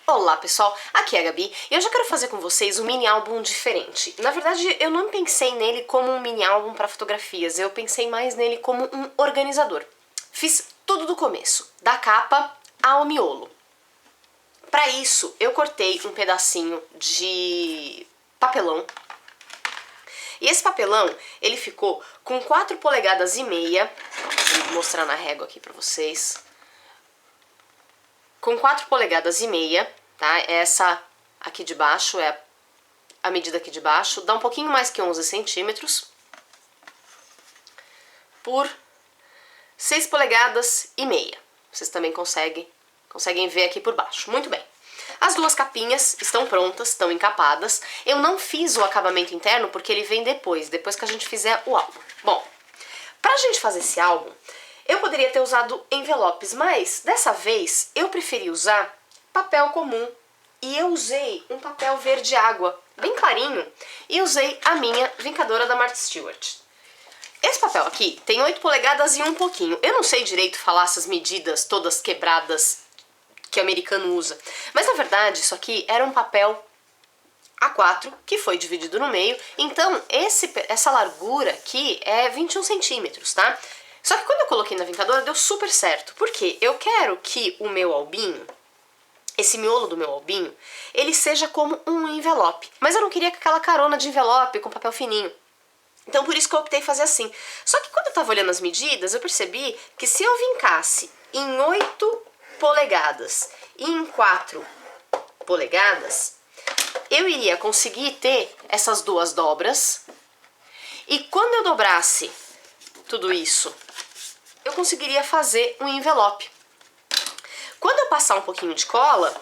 Olá pessoal, aqui é a Gabi e eu já quero fazer com vocês um mini álbum diferente. Na verdade, eu não pensei nele como um mini álbum para fotografias, eu pensei mais nele como um organizador. Fiz tudo do começo, da capa ao miolo. Para isso, eu cortei um pedacinho de papelão. E esse papelão, ele ficou com 4,5 polegadas. Vou mostrar na régua aqui para vocês. Com 4,5 polegadas, tá? Essa aqui de baixo é a medida aqui de baixo, dá um pouquinho mais que 11 centímetros por 6,5 polegadas. Vocês também conseguem ver aqui por baixo. Muito bem. As duas capinhas estão prontas, estão encapadas. Eu não fiz o acabamento interno porque ele vem depois que a gente fizer o álbum. Bom, pra gente fazer esse álbum, eu poderia ter usado envelopes, mas dessa vez eu preferi usar papel comum. E eu usei um papel verde água, bem clarinho, e usei a minha vincadora da Martha Stewart. Esse papel aqui tem 8 polegadas e um pouquinho. Eu não sei direito falar essas medidas todas quebradas que o americano usa, mas na verdade isso aqui era um papel A4 que foi dividido no meio, então essa largura aqui é 21 centímetros, tá? Só que quando eu coloquei na vincadora deu super certo, porque eu quero que o meu albinho, esse miolo do meu albinho, ele seja como um envelope. Mas eu não queria aquela carona de envelope com papel fininho. Então por isso que eu optei fazer assim. Só que quando eu tava olhando as medidas, eu percebi que se eu vincasse em 8 polegadas e em 4 polegadas, eu iria conseguir ter essas duas dobras. E quando eu dobrasse tudo isso, eu conseguiria fazer um envelope. Quando eu passar um pouquinho de cola,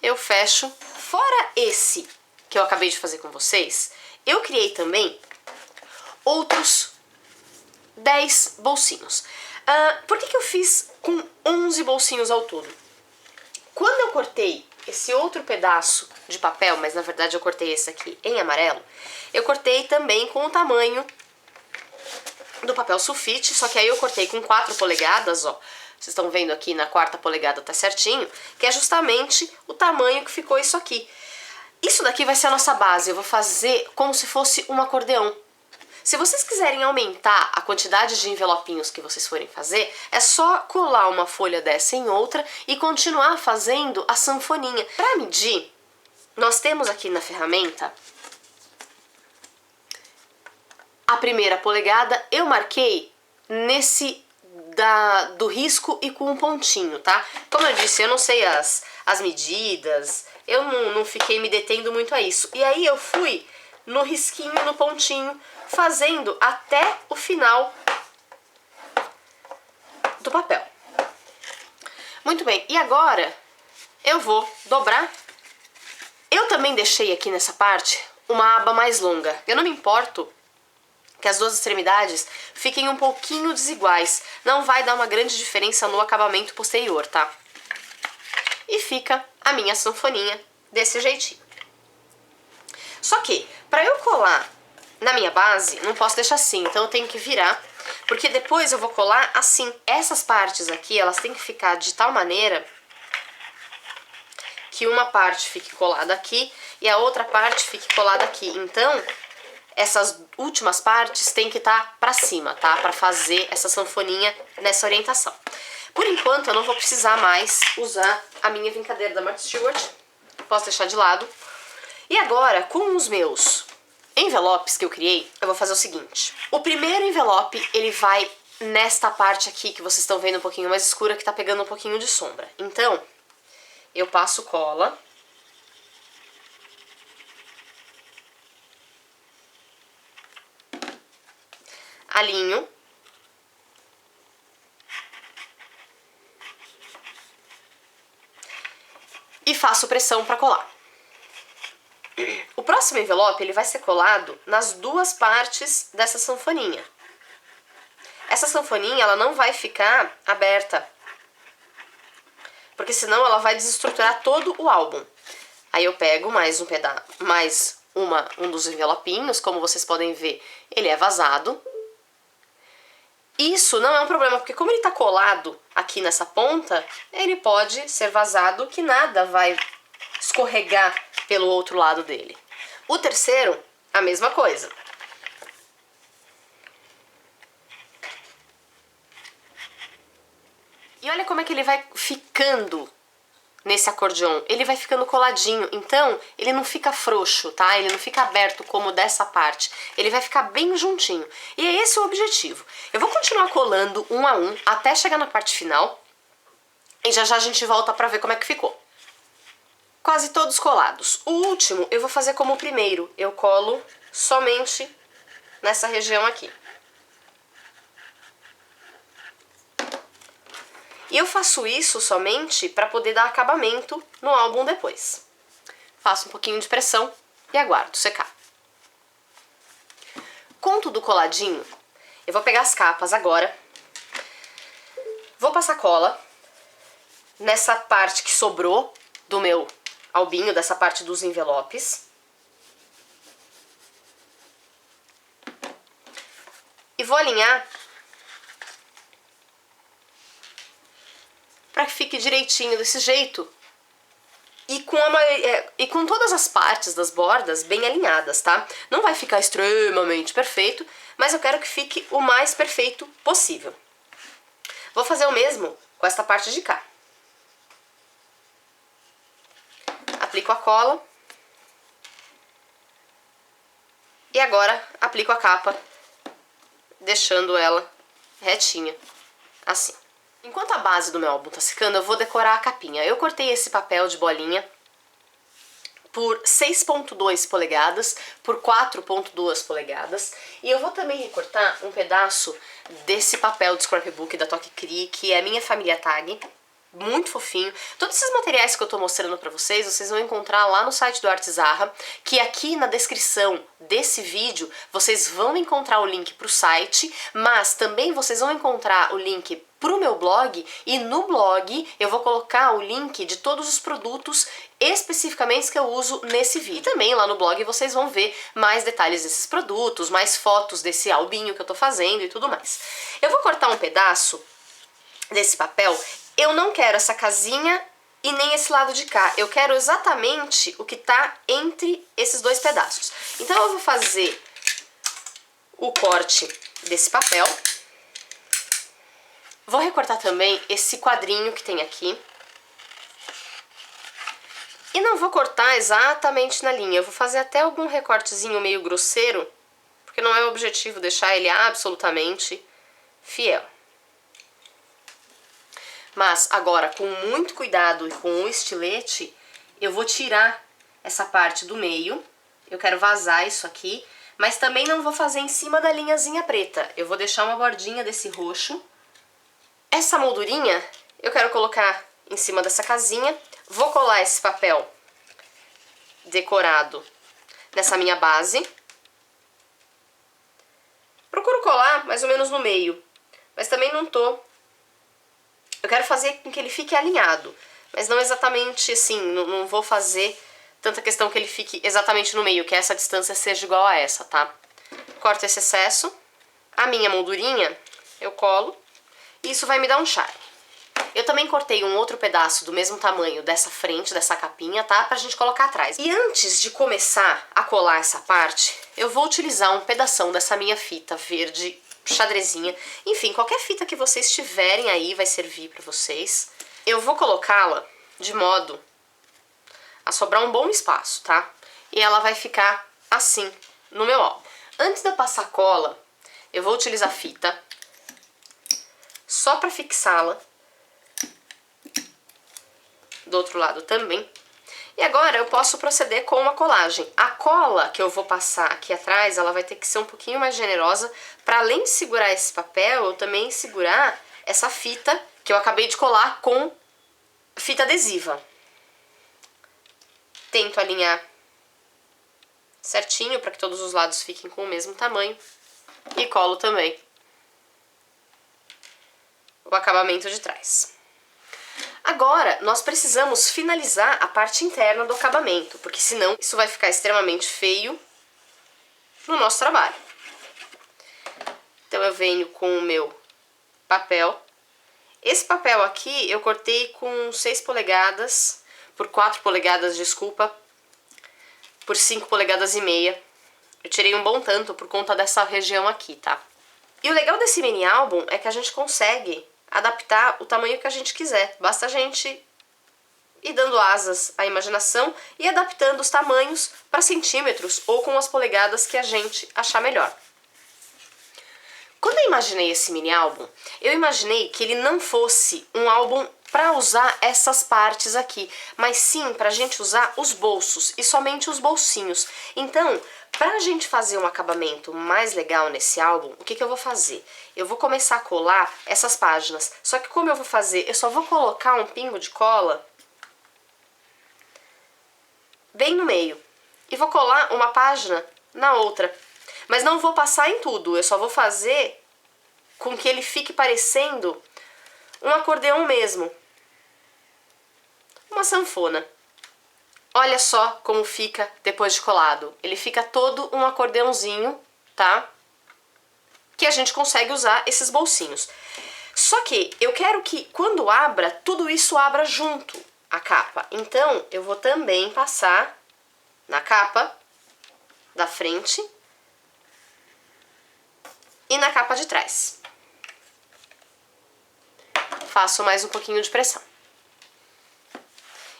eu fecho. Fora esse que eu acabei de fazer com vocês, eu criei também outros 10 bolsinhos. Por que eu fiz com 11 bolsinhos ao todo? Quando eu cortei esse outro pedaço de papel, mas na verdade eu cortei esse aqui em amarelo, eu cortei também com o tamanho do papel sulfite, só que aí eu cortei com 4 polegadas, ó. Vocês estão vendo aqui na 4ª polegada tá certinho, que é justamente o tamanho que ficou isso aqui. Isso daqui vai ser a nossa base, eu vou fazer como se fosse um acordeão. Se vocês quiserem aumentar a quantidade de envelopinhos que vocês forem fazer, é só colar uma folha dessa em outra e continuar fazendo a sanfoninha. Para medir, nós temos aqui na ferramenta a 1ª polegada, eu marquei nesse do risco e com um pontinho, tá? Como eu disse, eu não sei as medidas, eu não fiquei me detendo muito a isso. E aí eu fui no risquinho e no pontinho, fazendo até o final do papel. Muito bem, e agora eu vou dobrar. Eu também deixei aqui nessa parte uma aba mais longa. Eu não me importo que as duas extremidades fiquem um pouquinho desiguais. Não vai dar uma grande diferença no acabamento posterior, tá? E fica a minha sanfoninha desse jeitinho. Só que, para eu colar na minha base, não posso deixar assim, então eu tenho que virar, porque depois eu vou colar assim. Essas partes aqui, elas têm que ficar de tal maneira que uma parte fique colada aqui e a outra parte fique colada aqui. Então, essas últimas partes tem que estar pra cima, tá? Pra fazer essa sanfoninha nessa orientação. Por enquanto, eu não vou precisar mais usar a minha vincadeira da Martha Stewart. Posso deixar de lado. E agora, com os meus envelopes que eu criei, eu vou fazer o seguinte. O primeiro envelope, ele vai nesta parte aqui, que vocês estão vendo um pouquinho mais escura, que tá pegando um pouquinho de sombra. Então, eu passo cola. Alinho. E faço pressão para colar. O próximo envelope, ele vai ser colado nas duas partes dessa sanfoninha. Essa sanfoninha, ela não vai ficar aberta, porque senão ela vai desestruturar todo o álbum. Aí eu pego mais um dos envelopinhos, como vocês podem ver, ele é vazado. Isso não é um problema, porque como ele tá colado aqui nessa ponta, ele pode ser vazado que nada vai escorregar pelo outro lado dele. O terceiro, a mesma coisa. E olha como é que ele vai ficando nesse acordeon. Ele vai ficando coladinho, então ele não fica frouxo, tá? Ele não fica aberto como dessa parte. Ele vai ficar bem juntinho. E é esse o objetivo. Eu vou continuar colando um a um até chegar na parte final. E já já a gente volta pra ver como é que ficou. Quase todos colados. O último eu vou fazer como o primeiro. Eu colo somente nessa região aqui. E eu faço isso somente para poder dar acabamento no álbum depois. Faço um pouquinho de pressão e aguardo secar. Com tudo coladinho, eu vou pegar as capas agora. Vou passar cola nessa parte que sobrou do meu albinho, dessa parte dos envelopes. E vou alinhar para que fique direitinho desse jeito e com todas as partes das bordas bem alinhadas, tá? Não vai ficar extremamente perfeito, mas eu quero que fique o mais perfeito possível. Vou fazer o mesmo com esta parte de cá. Aplico a cola e agora aplico a capa, deixando ela retinha, assim. Enquanto a base do meu álbum tá secando, eu vou decorar a capinha. Eu cortei esse papel de bolinha por 6,2 polegadas por 4,2 polegadas. E eu vou também recortar um pedaço desse papel de scrapbook da Toque Cri, que é a minha família tag. Muito fofinho. Todos esses materiais que eu tô mostrando pra vocês, vocês vão encontrar lá no site do Artesarra, que aqui na descrição desse vídeo vocês vão encontrar o link pro site, mas também vocês vão encontrar o link pro meu blog, e no blog eu vou colocar o link de todos os produtos especificamente que eu uso nesse vídeo. E também lá no blog vocês vão ver mais detalhes desses produtos, mais fotos desse albinho que eu tô fazendo e tudo mais. Eu vou cortar um pedaço desse papel. Eu não quero essa casinha e nem esse lado de cá. Eu quero exatamente o que tá entre esses dois pedaços. Então eu vou fazer o corte desse papel. Vou recortar também esse quadrinho que tem aqui. E não vou cortar exatamente na linha. Eu vou fazer até algum recortezinho meio grosseiro, porque não é o objetivo deixar ele absolutamente fiel. Mas agora, com muito cuidado e com o estilete, eu vou tirar essa parte do meio. Eu quero vazar isso aqui, mas também não vou fazer em cima da linhazinha preta. Eu vou deixar uma bordinha desse roxo. Essa moldurinha eu quero colocar em cima dessa casinha. Vou colar esse papel decorado nessa minha base. Procuro colar mais ou menos no meio, mas também não tô... Eu quero fazer com que ele fique alinhado, mas não exatamente assim, não vou fazer tanta questão que ele fique exatamente no meio, que essa distância seja igual a essa, tá? Corto esse excesso, a minha moldurinha eu colo, e isso vai me dar um charme. Eu também cortei um outro pedaço do mesmo tamanho dessa frente, dessa capinha, tá? Pra gente colocar atrás. E antes de começar a colar essa parte, eu vou utilizar um pedação dessa minha fita verde xadrezinha, enfim, qualquer fita que vocês tiverem aí vai servir pra vocês. Eu vou colocá-la de modo a sobrar um bom espaço, tá? E ela vai ficar assim no meu álbum. Antes de eu passar cola, eu vou utilizar fita só pra fixá-la do outro lado também. E agora eu posso proceder com uma colagem. A cola que eu vou passar aqui atrás, ela vai ter que ser um pouquinho mais generosa, para além de segurar esse papel, eu também segurar essa fita que eu acabei de colar com fita adesiva. Tento alinhar certinho para que todos os lados fiquem com o mesmo tamanho e colo também o acabamento de trás. Agora, nós precisamos finalizar a parte interna do acabamento, porque senão isso vai ficar extremamente feio no nosso trabalho. Então eu venho com o meu papel. Esse papel aqui eu cortei com 6 polegadas, por 4 polegadas, desculpa, por 5 polegadas e meia. Eu tirei um bom tanto por conta dessa região aqui, tá? E o legal desse mini álbum é que a gente consegue adaptar o tamanho que a gente quiser. Basta a gente ir dando asas à imaginação e adaptando os tamanhos para centímetros ou com as polegadas que a gente achar melhor. Quando eu imaginei esse mini álbum, eu imaginei que ele não fosse um álbum para usar essas partes aqui, mas sim para a gente usar os bolsos e somente os bolsinhos. Então, para a gente fazer um acabamento mais legal nesse álbum, o que eu vou fazer? Eu vou começar a colar essas páginas, só que como eu vou fazer? Eu só vou colocar um pingo de cola bem no meio e vou colar uma página na outra. Mas não vou passar em tudo, eu só vou fazer com que ele fique parecendo um acordeão mesmo. Uma sanfona. Olha só como fica depois de colado. Ele fica todo um acordeãozinho, tá? Que a gente consegue usar esses bolsinhos. Só que eu quero que quando abra, tudo isso abra junto a capa. Então eu vou também passar na capa da frente e na capa de trás. Faço mais um pouquinho de pressão.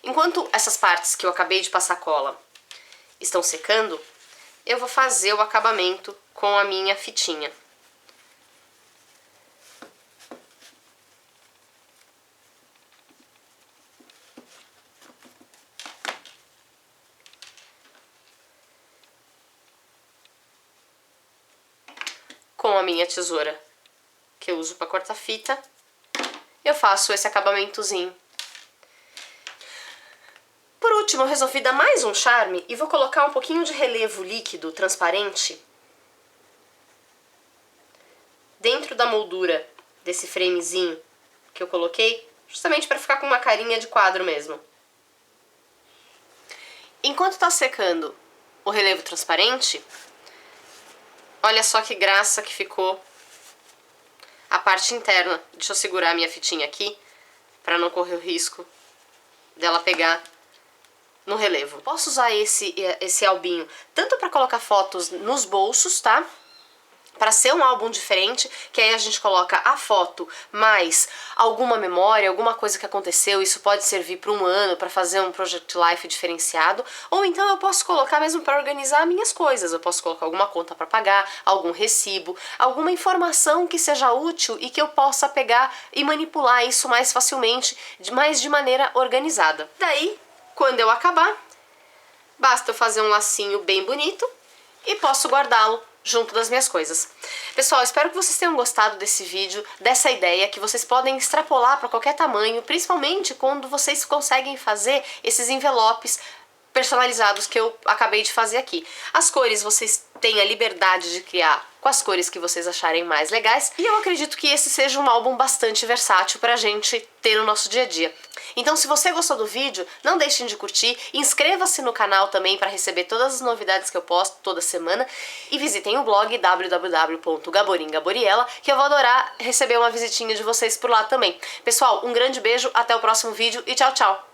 Enquanto essas partes que eu acabei de passar cola estão secando, eu vou fazer o acabamento com a minha fitinha. Com a minha tesoura que eu uso para cortar fita, eu faço esse acabamentozinho. Por último, eu resolvi dar mais um charme e vou colocar um pouquinho de relevo líquido transparente dentro da moldura desse framezinho que eu coloquei, justamente para ficar com uma carinha de quadro mesmo. Enquanto está secando o relevo transparente, olha só que graça que ficou a parte interna. Deixa eu segurar a minha fitinha aqui para não correr o risco dela pegar no relevo. Posso usar esse albinho tanto para colocar fotos nos bolsos, tá? Para ser um álbum diferente, que aí a gente coloca a foto mais alguma memória, alguma coisa que aconteceu, isso pode servir para um ano, para fazer um Project Life diferenciado, ou então eu posso colocar mesmo para organizar minhas coisas, eu posso colocar alguma conta para pagar, algum recibo, alguma informação que seja útil e que eu possa pegar e manipular isso mais facilmente, mais de maneira organizada. Daí, quando eu acabar, basta eu fazer um lacinho bem bonito e posso guardá-lo junto das minhas coisas. Pessoal, espero que vocês tenham gostado desse vídeo, dessa ideia, que vocês podem extrapolar para qualquer tamanho, principalmente quando vocês conseguem fazer esses envelopes personalizados que eu acabei de fazer aqui. As cores vocês têm a liberdade de criar com as cores que vocês acharem mais legais, e eu acredito que esse seja um álbum bastante versátil pra gente ter no nosso dia a dia. Então, se você gostou do vídeo, não deixem de curtir, inscreva-se no canal também para receber todas as novidades que eu posto toda semana, e visitem o blog www.gaboringaboriela, que eu vou adorar receber uma visitinha de vocês por lá também. Pessoal, um grande beijo, até o próximo vídeo e tchau, tchau!